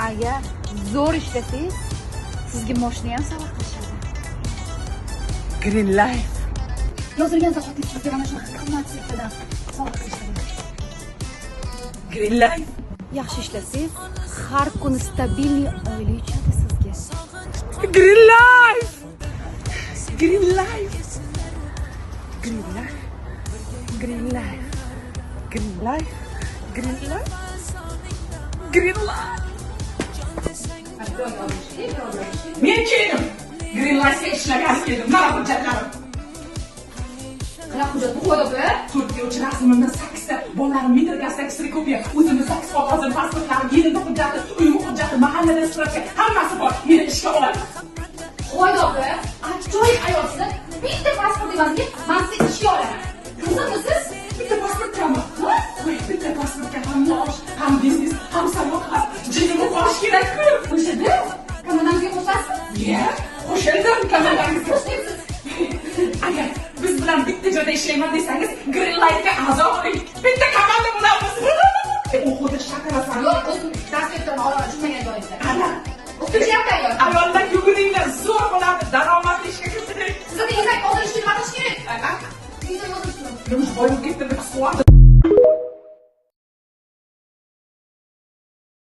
Agar zo'r ishlasangiz, sizga mashina ham sovg'a qilishadi. Green Life. Yozilgan zaxotlik sizga mana shu qimmat sektordan sovg'a qilishadi. Green Life. Yaxshi ishlasangiz, har kuni stabilniy oylik tushadi sizga. Green Life. Green Life. Green Life. Green Life. Green Life. Green Life. Green Life. Men keldim. Green Life'ga ishlagan keldim. Mana hujjatlarim. Qanaqa hujjat bu qo'ydi? Turkiya uchun rasmimda 8 ta, bolalarim metrga 8 ta kopiya, o'zimni 8 qog'ozim, pasportlarim, yelimda hujjati, uyim hujjati, mahallada spravka, hammasi bor. Meni ishga oladi. Qo'ydi. Ajoyib ayolsiz. Bitta pasport emasmi? Men sizni ishga olaman. Qiziqmisiz? Bitta pasportgami? Bitta pasportga ham maosh, ham biznes, ham sayohat. Jinimni qo'shish kerak-ku. Qo'shildi? Komandantga qo'shasiz? Qo'shildim komandantga. Agar biz bilan bitta joyda ishlayman desangiz, Green Light'ga a'zo bo'ling. Bitta komanda bo'lamiz. O'quvda shakarasan. Yo'q, o'zim dasturdan olaman, tushmagan joyingizda. Ana, O'qituvchiyam tayyor. ayollar yuguringlar, zo'r bo'ladi, daromadli ishga kirishing. Sizga desak, hozir ishni nima qilish kerak? Sizga yozib turing. Yumush boyib ketdi, deb qisqardi.